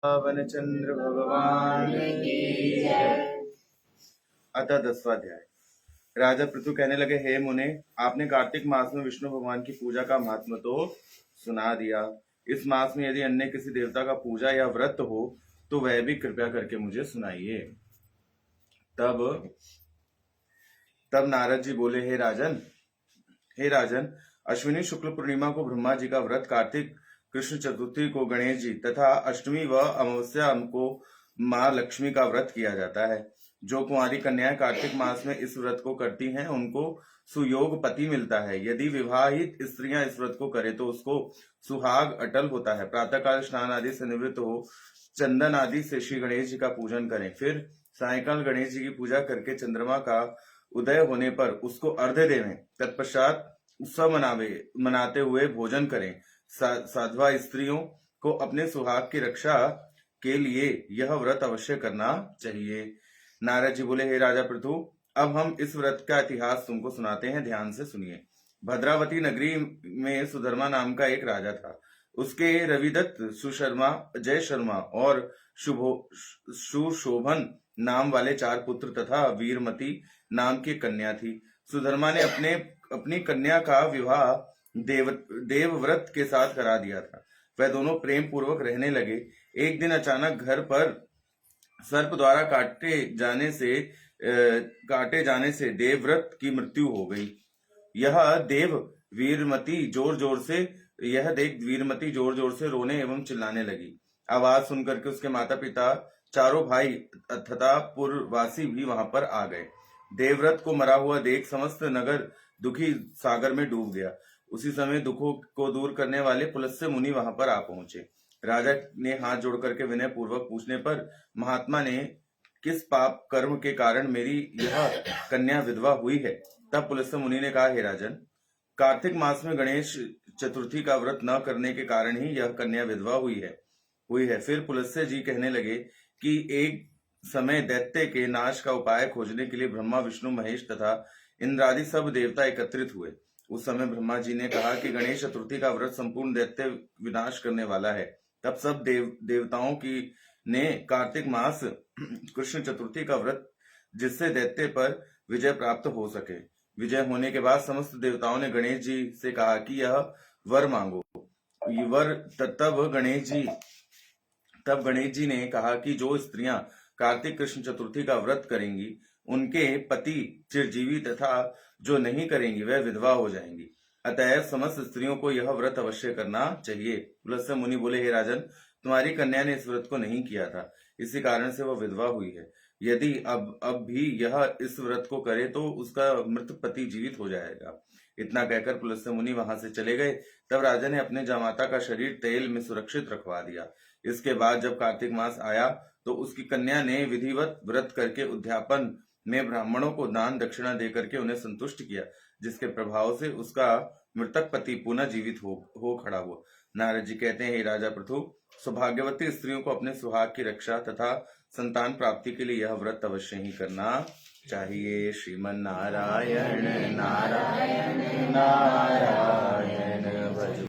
वनचंद्र भगवान की जय। अतः 10वां अध्याय। राजा पृथु कहने लगे, हे मुने, आपने कार्तिक मास में विष्णु भगवान की पूजा का महात्म तो सुना दिया। इस मास में यदि अन्य किसी देवता का पूजा या व्रत हो तो वह भी कृपया करके मुझे सुनाइए। तब नारद जी बोले, हे राजन, अश्विनी शुक्ल पूर्णिमा को ब्रह्मा जी का व्रत, कार्तिक कृष्ण चतुर्थी को गणेश जी तथा अष्टमी व अमावस्या को माँ लक्ष्मी का व्रत किया जाता है। जो कुंवारी कन्याएं कार्तिक मास में इस व्रत को करती हैं उनको सुयोग पति मिलता है। यदि विवाहित स्त्रियां इस व्रत को करें तो उसको सुहाग अटल होता है। प्रातःकाल स्नान आदि से निवृत्त हो चंदन आदि से श्री गणेश जी का पूजन करें। फिर सायंकाल गणेश जी की पूजा करके चंद्रमा का उदय होने पर उसको अर्घ्य देवें। तत्पश्चात उत्सव मनाते हुए भोजन करें। साधवा स्त्रियों को अपने सुहाग की रक्षा के लिए यह व्रत अवश्य करना चाहिए। नारद जी बोले, हे राजा पृथु, अब हम इस व्रत का इतिहास तुमको सुनाते हैं, ध्यान से सुनिए। भद्रावती नगरी में सुधर्मा नाम का एक राजा था। उसके रविदत्त, सुशर्मा, जय शर्मा और सुशोभन नाम वाले 4 पुत्र तथा वीरमती नाम की कन्या थी। सुधर्मा ने अपनी कन्या का विवाह देवव्रत के साथ करा दिया था। वह दोनों प्रेम पूर्वक रहने लगे। एक दिन अचानक घर पर सर्प द्वारा काटे जाने से देवव्रत की मृत्यु हो गई। यह देख वीरमती जोर जोर से रोने एवं चिल्लाने लगी। आवाज सुनकर के उसके माता पिता, चारों भाई तथा पुरवासी भी वहां पर आ गए। देवव्रत को मरा हुआ देख समस्त नगर दुखी सागर में डूब गया। उसी समय दुखों को दूर करने वाले पुलस्त्य मुनि वहां पर आ पहुंचे। राजा ने हाथ जोड़ करके विनय पूर्वक पूछने पर, महात्मा ने किस पाप कर्म के कारण मेरी यह कन्या विधवा हुई है? तब पुलस्त्य मुनि ने कहा, हे राजन, कार्तिक मास में गणेश चतुर्थी का व्रत न करने के कारण ही यह कन्या विधवा हुई है। फिर पुलस्त्य जी कहने लगे कि एक समय दैत्य के नाश का उपाय खोजने के लिए ब्रह्मा, विष्णु, महेश तथा इंद्रादि सब देवता एकत्रित हुए। उस समय ब्रह्मा जी ने कहा कि गणेश चतुर्थी का व्रत संपूर्ण दैत्य विनाश करने वाला है। तब सब देवताओं की ने कार्तिक मास कृष्ण चतुर्थी का व्रत, जिससे दैत्य पर विजय प्राप्त हो सके। विजय होने के बाद समस्त देवताओं ने गणेश जी से कहा कि यह वर मांगो। तब गणेश जी ने कहा कि जो स्त्रियां कार्तिक कृष्ण चतुर्थी का व्रत करेंगी उनके पति चिरजीवी तथा जो नहीं करेंगी वह विधवा हो जाएंगी। अतएव समस्त स्त्रियों को यह व्रत अवश्य करना चाहिए। पुलस्त्य मुनि बोले, हे राजन, तुम्हारी कन्या ने इस व्रत को नहीं किया था, इसी कारण से वह विधवा हुई है। यदि अब भी यह इस व्रत को करे तो उसका मृत पति जीवित हो जाएगा। इतना कहकर पुलस्त्य मुनि वहां से चले गए। तब राजा ने अपने जामाता का शरीर तेल में सुरक्षित रखवा दिया। इसके बाद जब कार्तिक मास आया तो उसकी कन्या ने विधिवत व्रत करके उद्यापन में ब्राह्मणों को दान दक्षिणा दे करके उन्हें संतुष्ट किया, जिसके प्रभाव से उसका मृतक पति पुनः जीवित हो खड़ा हुआ। नारद जी कहते हैं, हे राजा पृथु, सौभाग्यवती स्त्रियों को अपने सुहाग की रक्षा तथा संतान प्राप्ति के लिए यह व्रत अवश्य ही करना चाहिए। श्रीमन नारायण नारायण नारायण।